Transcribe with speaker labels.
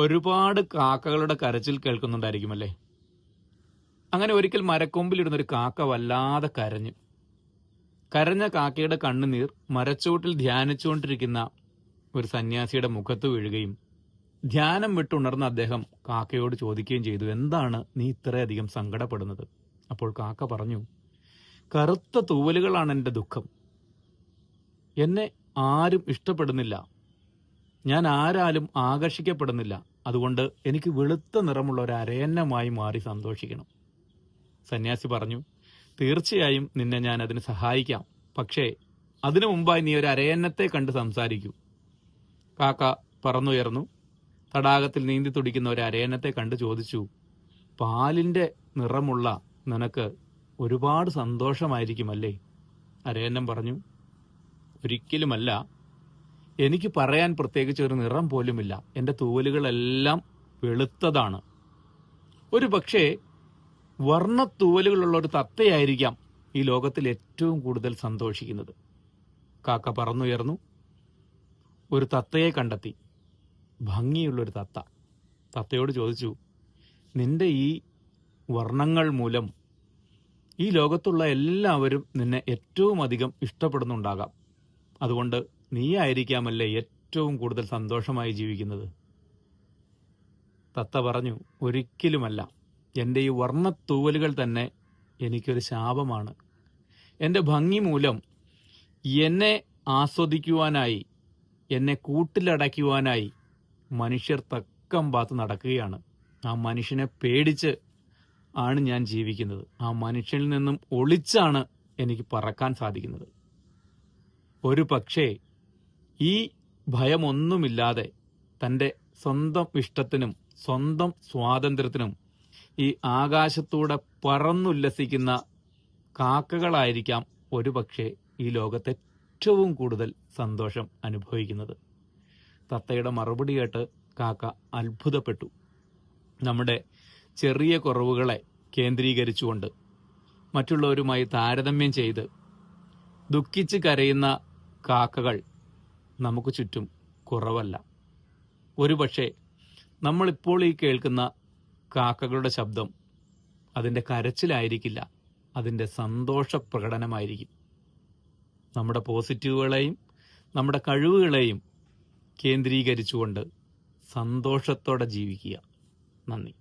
Speaker 1: ഒരുപാട് കാക്കകളുടെ കരച്ചിൽ കേൾക്കുന്നുണ്ടായിരിക്കുമല്ലേ? അങ്ങനെ ഒരിക്കൽ മരക്കൊമ്പിലിരുന്നൊരു കാക്ക വല്ലാതെ കരഞ്ഞു. കരഞ്ഞ കാക്കയുടെ കണ്ണുനീർ മരച്ചുവട്ടിൽ ധ്യാനിച്ചുകൊണ്ടിരിക്കുന്ന ഒരു സന്യാസിയുടെ മുഖത്ത് വീഴുകയും ധ്യാനം വിട്ടുണർന്ന അദ്ദേഹം കാക്കയോട് ചോദിക്കുകയും ചെയ്തു, എന്താണ് നീ ഇത്രയധികം സങ്കടപ്പെടുന്നത്? അപ്പോൾ കാക്ക പറഞ്ഞു, കറുത്ത തൂവലുകളാണ് എൻ്റെ ദുഃഖം. എന്നെ ആരും ഇഷ്ടപ്പെടുന്നില്ല, ഞാൻ ആരാലും ആകർഷിക്കപ്പെടുന്നില്ല. അതുകൊണ്ട് എനിക്ക് വെളുത്ത നിറമുള്ള ഒരു അരയന്നമായി മാറി സന്തോഷിക്കണം. സന്യാസി പറഞ്ഞു, തീർച്ചയായും നിന്നെ ഞാൻ അതിന് സഹായിക്കാം. പക്ഷേ അതിനു മുമ്പായി നീ ഒരു അരയന്നത്തെ കണ്ട് സംസാരിക്കൂ. കാക്ക പറന്നുയർന്നു തടാകത്തിൽ നീന്തി തുടിക്കുന്ന ഒരു അരയന്നത്തെ കണ്ട് ചോദിച്ചു, പാലിന്റെ നിറമുള്ള നിനക്ക് ഒരുപാട് സന്തോഷമായിരിക്കുമല്ലേ? അരയന്നം പറഞ്ഞു, ഒരിക്കലുമല്ല. എനിക്ക് പറയാൻ പ്രത്യേകിച്ച് ഒരു നിറം പോലുമില്ല. എൻ്റെ തൂവലുകളെല്ലാം വെളുത്തതാണ്. ഒരു പക്ഷേ വർണ്ണത്തൂവലുകളുള്ള ഒരു തത്തയായിരിക്കാം ഈ ലോകത്തിൽ ഏറ്റവും കൂടുതൽ സന്തോഷിക്കുന്നത്. കാക്ക പറന്നുയർന്നു ഒരു തത്തയെ കണ്ടെത്തി, ഭംഗിയുള്ളൊരു തത്ത. തത്തയോട് ചോദിച്ചു, നിന്റെ ഈ വർണ്ണങ്ങൾ മൂലം ഈ ലോകത്തുള്ള എല്ലാവരും നിന്നെ ഏറ്റവും അധികം ഇഷ്ടപ്പെടുന്നുണ്ടാകാം. അതുകൊണ്ട് നീ ആയിരിക്കാമല്ലേ ഏറ്റവും കൂടുതൽ സന്തോഷമായി ജീവിക്കുന്നത്? തത്ത പറഞ്ഞു, ഒരിക്കലുമല്ല. എൻ്റെ ഈ വർണ്ണത്തൂവലുകൾ തന്നെ എനിക്കൊരു ശാപമാണ്. എൻ്റെ ഭംഗി മൂലം എന്നെ ആസ്വദിക്കുവാനായി, എന്നെ കൂട്ടിലടയ്ക്കുവാനായി മനുഷ്യർ തക്കം പാത്ത് നടക്കുകയാണ്. ആ മനുഷ്യനെ പേടിച്ച് ആണ് ഞാൻ ജീവിക്കുന്നത്. ആ മനുഷ്യനിൽ നിന്നും ഒളിച്ചാണ് എനിക്ക് പറക്കാൻ സാധിക്കുന്നത്. ഒരു പക്ഷേ ഈ ഭയമൊന്നുമില്ലാതെ തൻ്റെ സ്വന്തം ഇഷ്ടത്തിനും സ്വന്തം സ്വാതന്ത്ര്യത്തിനും ഈ ആകാശത്തൂടെ പറന്നുല്ലസിക്കുന്ന കാക്കകളായിരിക്കാം ഒരു പക്ഷേ ഈ ലോകത്തെ ഏറ്റവും കൂടുതൽ സന്തോഷം അനുഭവിക്കുന്നത്. തത്തയുടെ മറുപടി കേട്ട് കാക്ക അത്ഭുതപ്പെട്ടു. നമ്മുടെ ചെറിയ കുറവുകളെ കേന്ദ്രീകരിച്ചുകൊണ്ട് മറ്റുള്ളവരുമായി താരതമ്യം ചെയ്ത് ദുഃഖിച്ച് കരയുന്ന കാക്കകൾ നമുക്ക് ചുറ്റും കുറവല്ല. ഒരുപക്ഷെ നമ്മളിപ്പോൾ ഈ കേൾക്കുന്ന കാക്കകളുടെ ശബ്ദം അതിൻ്റെ കരച്ചിലായിരിക്കില്ല, അതിൻ്റെ സന്തോഷ പ്രകടനമായിരിക്കും. നമ്മുടെ പോസിറ്റീവുകളെയും നമ്മുടെ കഴിവുകളെയും കേന്ദ്രീകരിച്ചുകൊണ്ട് സന്തോഷത്തോടെ ജീവിക്കുക. നന്ദി.